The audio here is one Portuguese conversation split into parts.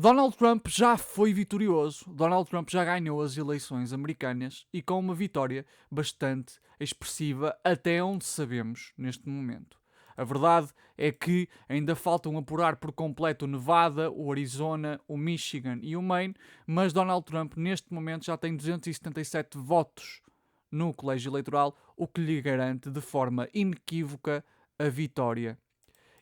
Donald Trump já foi vitorioso. Donald Trump já ganhou as eleições americanas e com uma vitória bastante expressiva até onde sabemos neste momento. A verdade é que ainda faltam apurar por completo o Nevada, o Arizona, o Michigan e o Maine, mas Donald Trump neste momento já tem 277 votos no colégio eleitoral, o que lhe garante de forma inequívoca a vitória.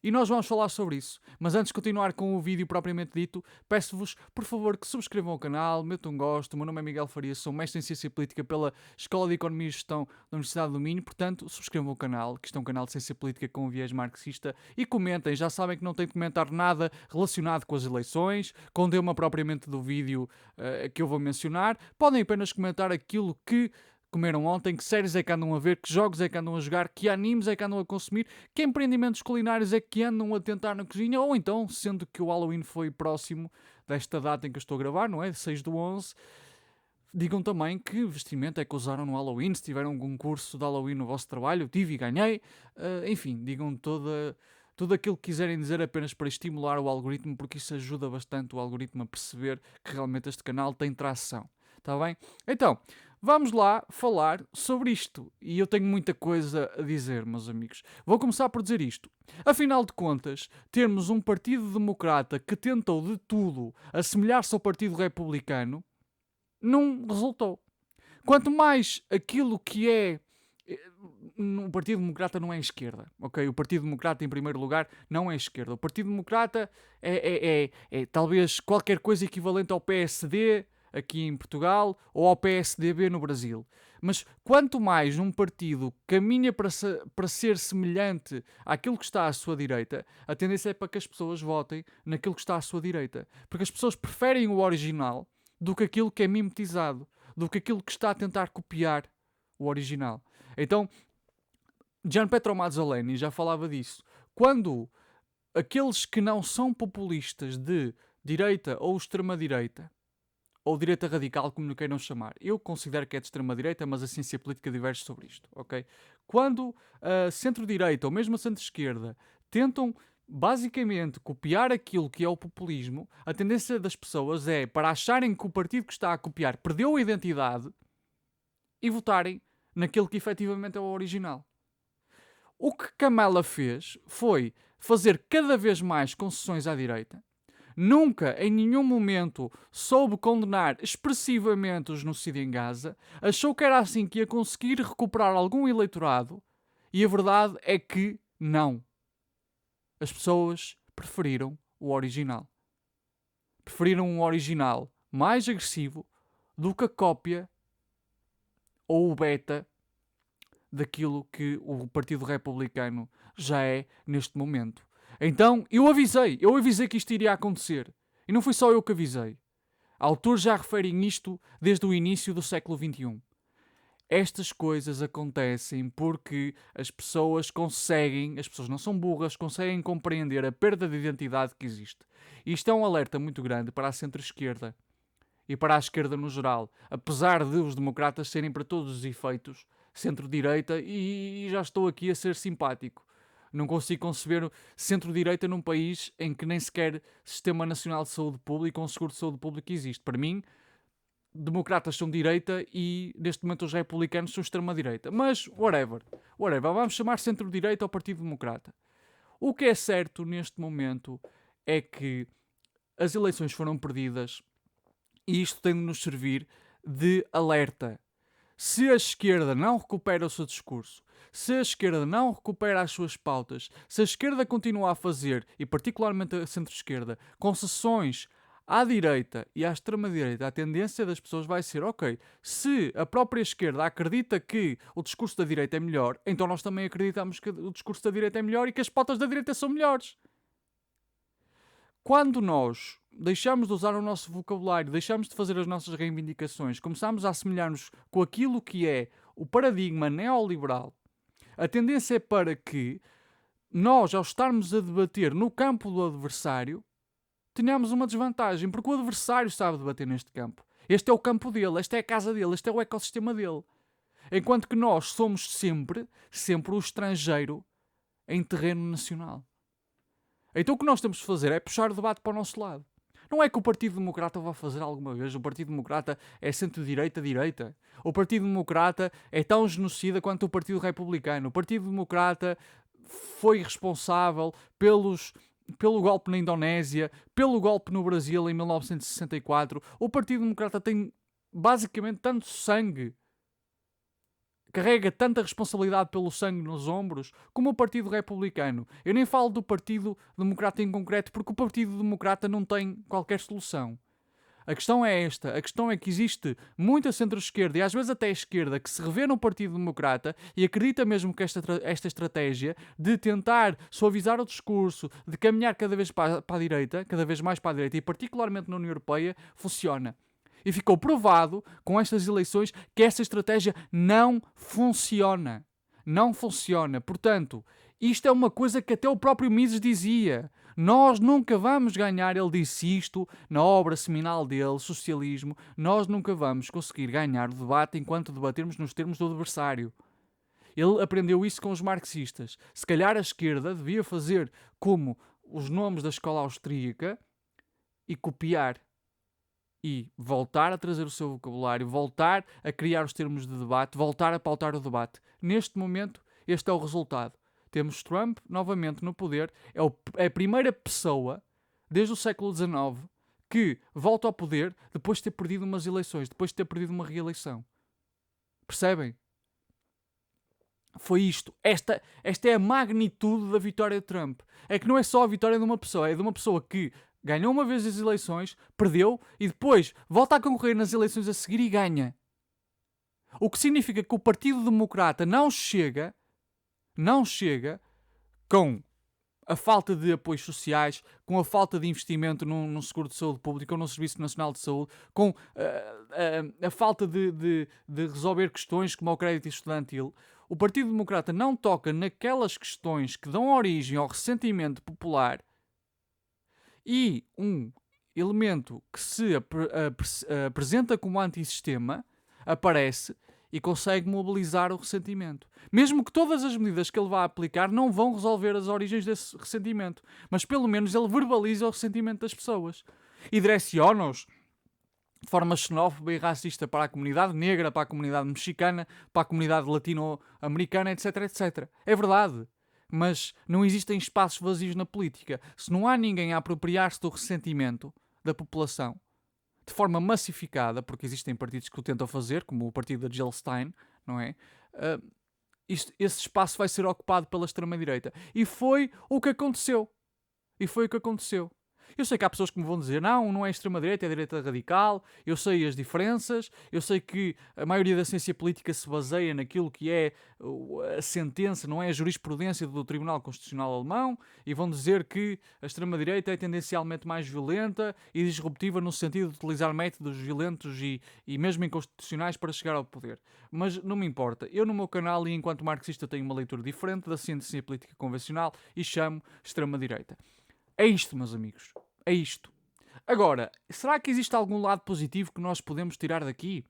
E nós vamos falar sobre isso. Mas antes de continuar com o vídeo propriamente dito, peço-vos, por favor, que subscrevam o canal, metam um gosto. O meu nome é Miguel Farias, sou mestre em Ciência Política pela Escola de Economia e Gestão da Universidade do Minho. Portanto, subscrevam o canal, que isto é um canal de Ciência Política com um viés marxista. E comentem, já sabem que não tenho de comentar nada relacionado com as eleições, com o tema propriamente do vídeo que eu vou mencionar. Podem apenas comentar aquilo que comeram ontem, que séries é que andam a ver, que jogos é que andam a jogar, que animes é que andam a consumir, que empreendimentos culinários é que andam a tentar na cozinha, ou então, sendo que o Halloween foi próximo desta data em que eu estou a gravar, não é? 6/11, digam também que vestimento é que usaram no Halloween, se tiveram algum curso de Halloween no vosso trabalho, eu tive e ganhei, enfim, digam tudo aquilo que quiserem dizer apenas para estimular o algoritmo, porque isso ajuda bastante o algoritmo a perceber que realmente este canal tem tração. Está bem? Então, vamos lá falar sobre isto. E eu tenho muita coisa a dizer, meus amigos. Vou começar por dizer isto. Afinal de contas, termos um Partido Democrata que tentou de tudo assemelhar-se ao Partido Republicano não resultou. Quanto mais aquilo que é. O Partido Democrata não é a esquerda, ok? O Partido Democrata, em primeiro lugar, não é a esquerda. O Partido Democrata é talvez qualquer coisa equivalente ao PSD aqui em Portugal ou ao PSDB no Brasil. Mas quanto mais um partido caminha para ser semelhante àquilo que está à sua direita, a tendência é para que as pessoas votem naquilo que está à sua direita. Porque as pessoas preferem o original do que aquilo que é mimetizado, do que aquilo que está a tentar copiar o original. Então, Gian Pietro Mazzoleni já falava disso. Quando aqueles que não são populistas de direita ou extrema-direita, ou direita radical, como lhe queiram chamar, eu considero que é de extrema-direita, mas a ciência política diverge sobre isto, ok? Quando a centro-direita ou mesmo a centro-esquerda tentam basicamente copiar aquilo que é o populismo, a tendência das pessoas é para acharem que o partido que está a copiar perdeu a identidade e votarem naquele que efetivamente é o original. O que Kamala fez foi fazer cada vez mais concessões à direita. Nunca, em nenhum momento, soube condenar expressivamente o genocídio em Gaza. Achou que era assim que ia conseguir recuperar algum eleitorado. E a verdade é que não. As pessoas preferiram o original. Preferiram um original mais agressivo do que a cópia ou o beta daquilo que o Partido Republicano já é neste momento. Então, eu avisei que isto iria acontecer. E não fui só eu que avisei. Autores já referem isto desde o início do século XXI. Estas coisas acontecem porque as pessoas não são burras, conseguem compreender a perda de identidade que existe. E isto é um alerta muito grande para a centro-esquerda e para a esquerda no geral. Apesar de os democratas serem para todos os efeitos centro-direita, e já estou aqui a ser simpático. Não consigo conceber centro-direita num país em que nem sequer Sistema Nacional de Saúde Pública ou um seguro de saúde pública existe. Para mim, democratas são direita e neste momento os republicanos são extrema-direita. Mas, whatever. Vamos chamar centro-direita ao Partido Democrata. O que é certo neste momento é que as eleições foram perdidas e isto tem de nos servir de alerta. Se a esquerda não recupera o seu discurso, se a esquerda não recupera as suas pautas, se a esquerda continua a fazer, e particularmente a centro-esquerda, concessões à direita e à extrema-direita, a tendência das pessoas vai ser, ok, se a própria esquerda acredita que o discurso da direita é melhor, então nós também acreditamos que o discurso da direita é melhor e que as pautas da direita são melhores. Quando nós deixamos de usar o nosso vocabulário, deixamos de fazer as nossas reivindicações, começamos a assemelhar-nos com aquilo que é o paradigma neoliberal, a tendência é para que nós, ao estarmos a debater no campo do adversário, tenhamos uma desvantagem, porque o adversário sabe debater neste campo. Este é o campo dele, esta é a casa dele, este é o ecossistema dele. Enquanto que nós somos sempre o estrangeiro em terreno nacional. Então o que nós temos de fazer é puxar o debate para o nosso lado. Não é que o Partido Democrata vá fazer alguma vez. O Partido Democrata é centro-direita-direita. O Partido Democrata é tão genocida quanto o Partido Republicano. O Partido Democrata foi responsável pelo golpe na Indonésia, pelo golpe no Brasil em 1964. O Partido Democrata tem basicamente tanto sangue, carrega tanta responsabilidade pelo sangue nos ombros como o Partido Republicano. Eu nem falo do Partido Democrata em concreto, porque o Partido Democrata não tem qualquer solução. A questão é esta. A questão é que existe muita centro-esquerda e às vezes até a esquerda que se revê no Partido Democrata e acredita mesmo que esta estratégia de tentar suavizar o discurso, de caminhar cada vez para a direita, cada vez mais para a direita e particularmente na União Europeia, funciona. E ficou provado com estas eleições que esta estratégia não funciona. Não funciona. Portanto, isto é uma coisa que até o próprio Mises dizia. Nós nunca vamos ganhar, ele disse isto na obra seminal dele, Socialismo, nós nunca vamos conseguir ganhar o debate enquanto debatermos nos termos do adversário. Ele aprendeu isso com os marxistas. Se calhar a esquerda devia fazer como os nomes da escola austríaca e copiar. E voltar a trazer o seu vocabulário, voltar a criar os termos de debate, voltar a pautar o debate. Neste momento, este é o resultado. Temos Trump novamente no poder, é a primeira pessoa, desde o século XIX, que volta ao poder depois de ter perdido umas eleições, depois de ter perdido uma reeleição. Percebem? Foi isto. Esta é a magnitude da vitória de Trump. É que não é só a vitória de uma pessoa, é de uma pessoa que ganhou uma vez as eleições, perdeu e depois volta a concorrer nas eleições a seguir e ganha. O que significa que o Partido Democrata não chega com a falta de apoios sociais, com a falta de investimento num seguro de saúde público ou num Serviço Nacional de Saúde, com a falta de resolver questões como o crédito estudantil. O Partido Democrata não toca naquelas questões que dão origem ao ressentimento popular e um elemento que se apresenta como antissistema aparece e consegue mobilizar o ressentimento. Mesmo que todas as medidas que ele vá aplicar não vão resolver as origens desse ressentimento, mas pelo menos ele verbaliza o ressentimento das pessoas e direciona-os de forma xenófoba e racista para a comunidade negra, para a comunidade mexicana, para a comunidade latino-americana, etc, etc. É verdade. Mas não existem espaços vazios na política. Se não há ninguém a apropriar-se do ressentimento da população de forma massificada, porque existem partidos que o tentam fazer, como o partido da Jill Stein, não é? Esse espaço vai ser ocupado pela extrema-direita. E foi o que aconteceu. Eu sei que há pessoas que me vão dizer não é extrema-direita, é direita radical, eu sei as diferenças, eu sei que a maioria da ciência política se baseia naquilo que é a sentença, não é a jurisprudência do Tribunal Constitucional Alemão, e vão dizer que a extrema-direita é tendencialmente mais violenta e disruptiva no sentido de utilizar métodos violentos e mesmo inconstitucionais para chegar ao poder. Mas não me importa, eu no meu canal e enquanto marxista tenho uma leitura diferente da ciência política convencional e chamo extrema-direita. É isto, meus amigos. É isto. Agora, será que existe algum lado positivo que nós podemos tirar daqui?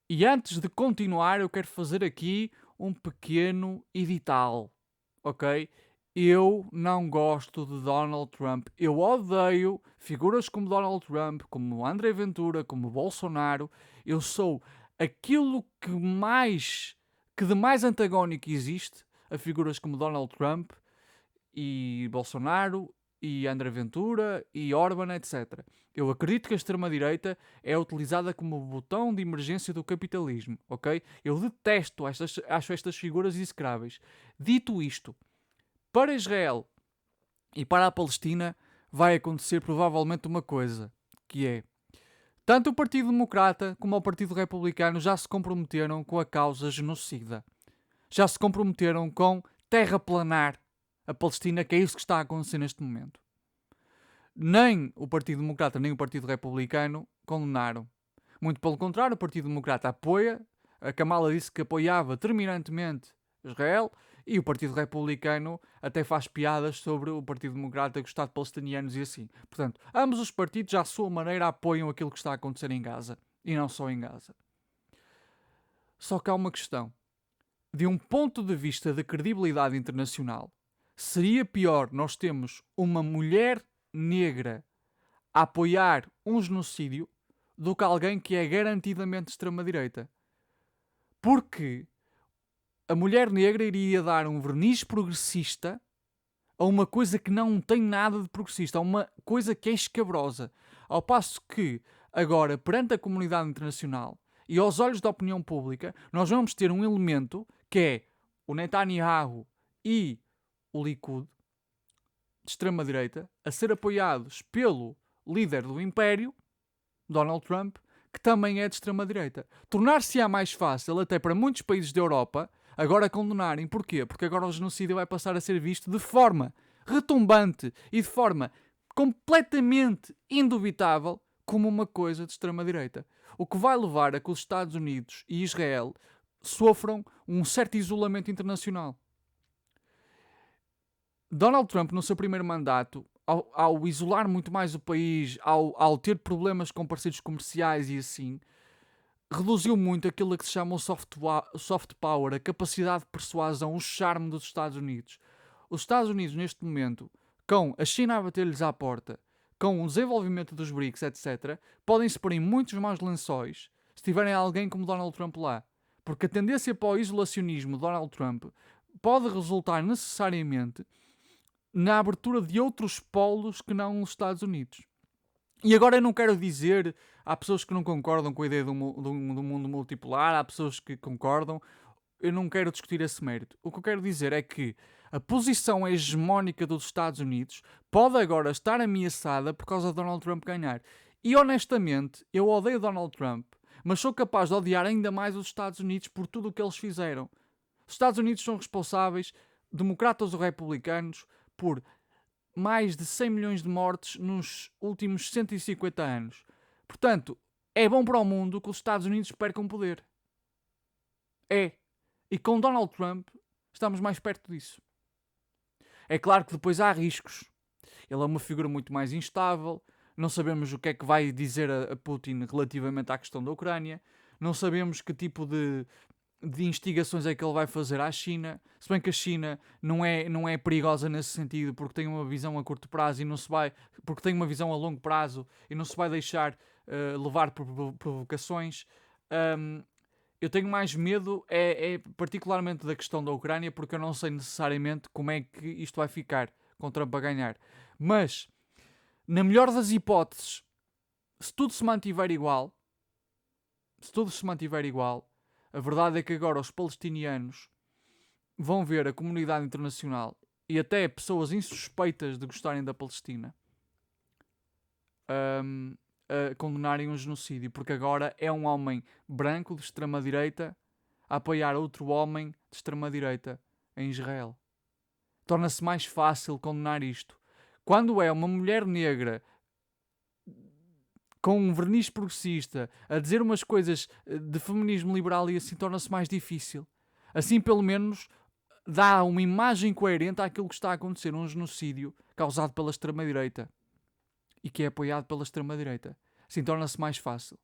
E antes de continuar, eu quero fazer aqui um pequeno edital, ok? Eu não gosto de Donald Trump. Eu odeio figuras como Donald Trump, como André Ventura, como Bolsonaro. Eu sou aquilo que de mais antagónico existe a figuras como Donald Trump e Bolsonaro e André Ventura e Orban, etc. Eu acredito que a extrema-direita é utilizada como botão de emergência do capitalismo, ok? Eu detesto acho estas figuras execráveis. Dito isto, para Israel e para a Palestina vai acontecer provavelmente uma coisa, que é tanto o Partido Democrata como o Partido Republicano já se comprometeram com a causa genocida. Já se comprometeram com terraplanar a Palestina, que é isso que está a acontecer neste momento. Nem o Partido Democrata nem o Partido Republicano condenaram. Muito pelo contrário, o Partido Democrata apoia. A Kamala disse que apoiava terminantemente Israel e o Partido Republicano até faz piadas sobre o Partido Democrata gostar de palestinianos e assim. Portanto, ambos os partidos, à sua maneira, apoiam aquilo que está a acontecer em Gaza. E não só em Gaza. Só que há uma questão. De um ponto de vista de credibilidade internacional, seria pior nós termos uma mulher negra a apoiar um genocídio do que alguém que é garantidamente de extrema-direita. Porque a mulher negra iria dar um verniz progressista a uma coisa que não tem nada de progressista, a uma coisa que é escabrosa. Ao passo que, agora, perante a comunidade internacional e aos olhos da opinião pública, nós vamos ter um elemento que é o Netanyahu e o Likud, de extrema-direita, a ser apoiados pelo líder do Império, Donald Trump, que também é de extrema-direita. Tornar-se-á mais fácil, até para muitos países da Europa, agora condenarem. Porquê? Porque agora o genocídio vai passar a ser visto de forma retumbante e de forma completamente indubitável como uma coisa de extrema-direita. O que vai levar a que os Estados Unidos e Israel sofram um certo isolamento internacional. Donald Trump, no seu primeiro mandato, ao isolar muito mais o país, ao ter problemas com parceiros comerciais e assim, reduziu muito aquilo que se chama o soft power, a capacidade de persuasão, o charme dos Estados Unidos. Os Estados Unidos, neste momento, com a China a bater-lhes à porta, com o desenvolvimento dos BRICS, etc., podem se pôr em muitos maus lençóis se tiverem alguém como Donald Trump lá. Porque a tendência para o isolacionismo de Donald Trump pode resultar necessariamente na abertura de outros polos que não os Estados Unidos. E agora eu não quero dizer, há pessoas que não concordam com a ideia do mundo multipolar, há pessoas que concordam, eu não quero discutir esse mérito. O que eu quero dizer é que a posição hegemónica dos Estados Unidos pode agora estar ameaçada por causa de Donald Trump ganhar. E honestamente, eu odeio Donald Trump, mas sou capaz de odiar ainda mais os Estados Unidos por tudo o que eles fizeram. Os Estados Unidos são responsáveis, democratas ou republicanos, por mais de 100 milhões de mortes nos últimos 150 anos. Portanto, é bom para o mundo que os Estados Unidos percam poder. É. E com Donald Trump estamos mais perto disso. É claro que depois há riscos. Ele é uma figura muito mais instável. Não sabemos o que é que vai dizer a Putin relativamente à questão da Ucrânia. Não sabemos que tipo de instigações é que ele vai fazer à China, se bem que a China não é perigosa nesse sentido, porque tem uma visão a curto prazo e não se vai, porque tem uma visão a longo prazo e não se vai deixar levar por provocações. Eu tenho mais medo particularmente da questão da Ucrânia, porque eu não sei necessariamente como é que isto vai ficar com Trump a ganhar. Mas, na melhor das hipóteses, se tudo se mantiver igual, a verdade é que agora os palestinianos vão ver a comunidade internacional e até pessoas insuspeitas de gostarem da Palestina a condenarem um genocídio, porque agora é um homem branco de extrema-direita a apoiar outro homem de extrema-direita em Israel. Torna-se mais fácil condenar isto. Quando é uma mulher negra com um verniz progressista, a dizer umas coisas de feminismo liberal e assim torna-se mais difícil. Assim, pelo menos, dá uma imagem coerente àquilo que está a acontecer, um genocídio causado pela extrema-direita e que é apoiado pela extrema-direita. Assim torna-se mais fácil.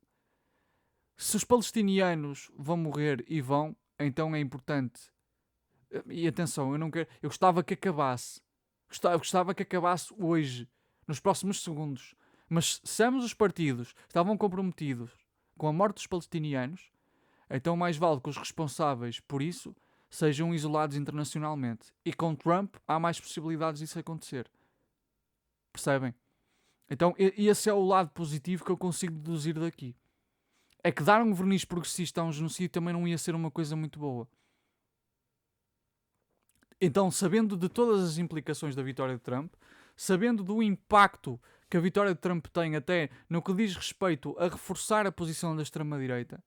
Se os palestinianos vão morrer e vão, então é importante. E atenção, eu gostava que acabasse. Gostava que acabasse hoje, nos próximos segundos. Mas se ambos os partidos estavam comprometidos com a morte dos palestinianos, então mais vale que os responsáveis por isso sejam isolados internacionalmente. E com Trump há mais possibilidades disso acontecer. Percebem? Então esse é o lado positivo que eu consigo deduzir daqui. É que dar um verniz progressista a um genocídio também não ia ser uma coisa muito boa. Então, sabendo de todas as implicações da vitória de Trump, sabendo do impacto que a vitória de Trump tem até no que diz respeito a reforçar a posição da extrema-direita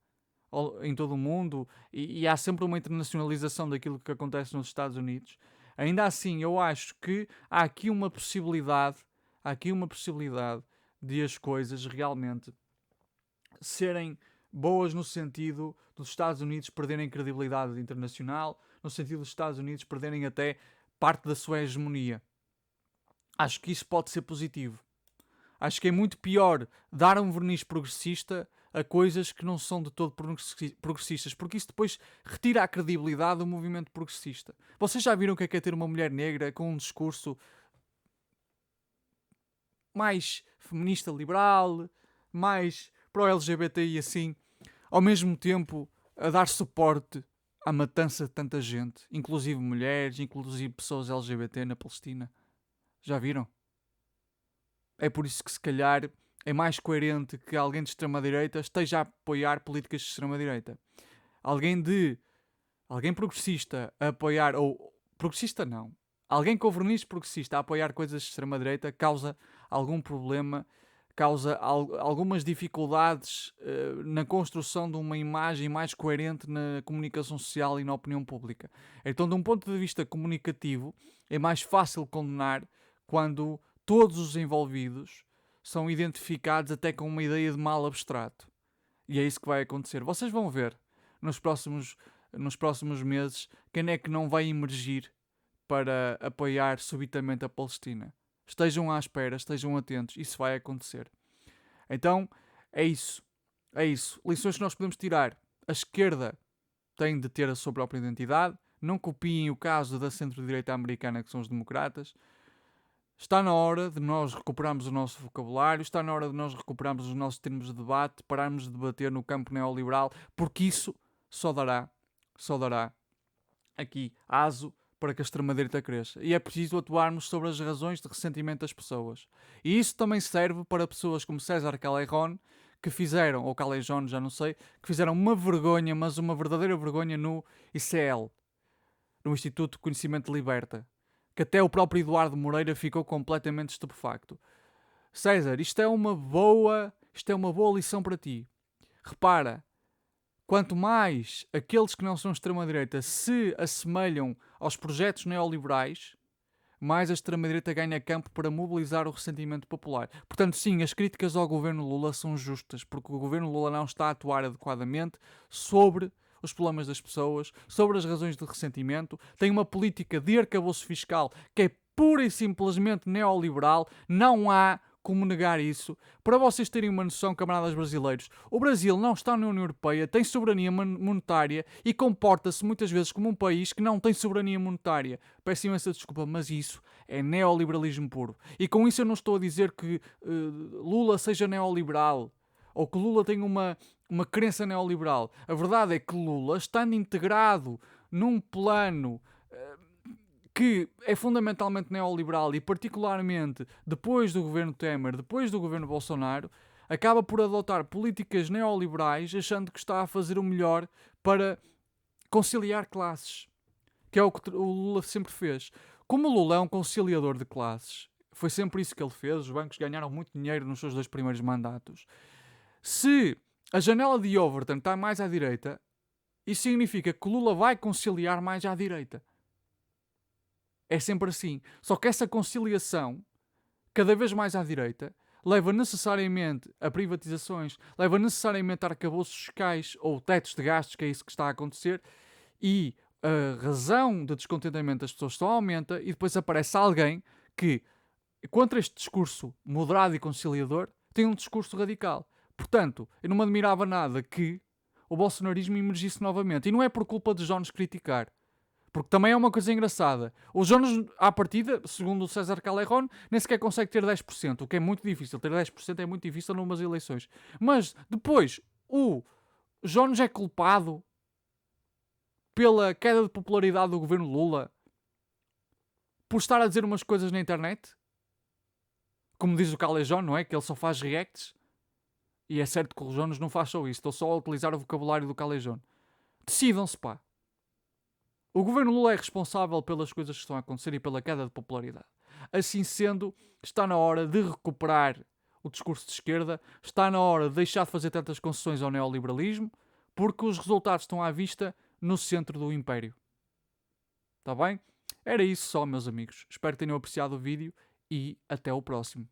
em todo o mundo, e há sempre uma internacionalização daquilo que acontece nos Estados Unidos, ainda assim eu acho que há aqui uma possibilidade de as coisas realmente serem boas no sentido dos Estados Unidos perderem credibilidade internacional, no sentido dos Estados Unidos perderem até parte da sua hegemonia. Acho que isso pode ser positivo. Acho que é muito pior dar um verniz progressista a coisas que não são de todo progressistas, porque isso depois retira a credibilidade do movimento progressista. Vocês já viram o que é ter uma mulher negra com um discurso mais feminista liberal, mais pró-LGBTI assim, ao mesmo tempo a dar suporte à matança de tanta gente, inclusive mulheres, inclusive pessoas LGBT na Palestina. Já viram? É por isso que se calhar é mais coerente que alguém de extrema-direita esteja a apoiar políticas de extrema-direita. Alguém progressista a apoiar, ou progressista não, alguém com verniz progressista a apoiar coisas de extrema-direita causa algum problema, causa algumas dificuldades na construção de uma imagem mais coerente na comunicação social e na opinião pública. Então, de um ponto de vista comunicativo, é mais fácil condenar quando todos os envolvidos são identificados até com uma ideia de mal abstrato. E é isso que vai acontecer. Vocês vão ver nos próximos meses quem é que não vai emergir para apoiar subitamente a Palestina. Estejam à espera, estejam atentos, isso vai acontecer. Então, é isso. É isso. Lições que nós podemos tirar. A esquerda tem de ter a sua própria identidade. Não copiem o caso da centro-direita americana, que são os democratas. Está na hora de nós recuperarmos o nosso vocabulário, está na hora de nós recuperarmos os nossos termos de debate, pararmos de debater no campo neoliberal, porque isso só dará aqui aso para que a extrema-direita cresça. E é preciso atuarmos sobre as razões de ressentimento das pessoas. E isso também serve para pessoas como César Callejon, que fizeram, ou Callejon, já não sei, que fizeram uma vergonha, mas uma verdadeira vergonha no ICL, no Instituto de Conhecimento Liberta, que até o próprio Eduardo Moreira ficou completamente estupefacto. César, isto é uma boa lição para ti. Repara, quanto mais aqueles que não são extrema-direita se assemelham aos projetos neoliberais, mais a extrema-direita ganha campo para mobilizar o ressentimento popular. Portanto, sim, as críticas ao governo Lula são justas, porque o governo Lula não está a atuar adequadamente sobre os problemas das pessoas, sobre as razões de ressentimento, tem uma política de arcabouço fiscal que é pura e simplesmente neoliberal, não há como negar isso. Para vocês terem uma noção, camaradas brasileiros, o Brasil não está na União Europeia, tem soberania monetária e comporta-se muitas vezes como um país que não tem soberania monetária. Peço imensa desculpa, mas isso é neoliberalismo puro. E com isso eu não estou a dizer que Lula seja neoliberal ou que Lula tenha uma crença neoliberal. A verdade é que Lula, estando integrado num plano que é fundamentalmente neoliberal e particularmente depois do governo Temer, depois do governo Bolsonaro, acaba por adotar políticas neoliberais achando que está a fazer o melhor para conciliar classes, que é o que o Lula sempre fez. Como o Lula é um conciliador de classes, foi sempre isso que ele fez, os bancos ganharam muito dinheiro nos seus 2 primeiros mandatos. Se a janela de Overton está mais à direita, isso significa que o Lula vai conciliar mais à direita. É sempre assim. Só que essa conciliação, cada vez mais à direita, leva necessariamente a privatizações, leva necessariamente a arcabouços fiscais ou tetos de gastos, que é isso que está a acontecer, e a razão de descontentamento das pessoas só aumenta e depois aparece alguém que, contra este discurso moderado e conciliador, tem um discurso radical. Portanto, eu não me admirava nada que o bolsonarismo emergisse novamente. E não é por culpa de Jones criticar. Porque também é uma coisa engraçada. O Jones, à partida, segundo o César Callejon, nem sequer consegue ter 10%, o que é muito difícil. Ter 10% é muito difícil numas eleições. Mas, depois, o Jones é culpado pela queda de popularidade do governo Lula por estar a dizer umas coisas na internet? Como diz o Callejon, não é? Que ele só faz reacts. E é certo que o Jones não faz só isso. Estou só a utilizar o vocabulário do Callejon. Decidam-se, pá. O governo Lula é responsável pelas coisas que estão a acontecer e pela queda de popularidade. Assim sendo, está na hora de recuperar o discurso de esquerda, está na hora de deixar de fazer tantas concessões ao neoliberalismo, porque os resultados estão à vista no centro do império. Está bem? Era isso só, meus amigos. Espero que tenham apreciado o vídeo e até o próximo.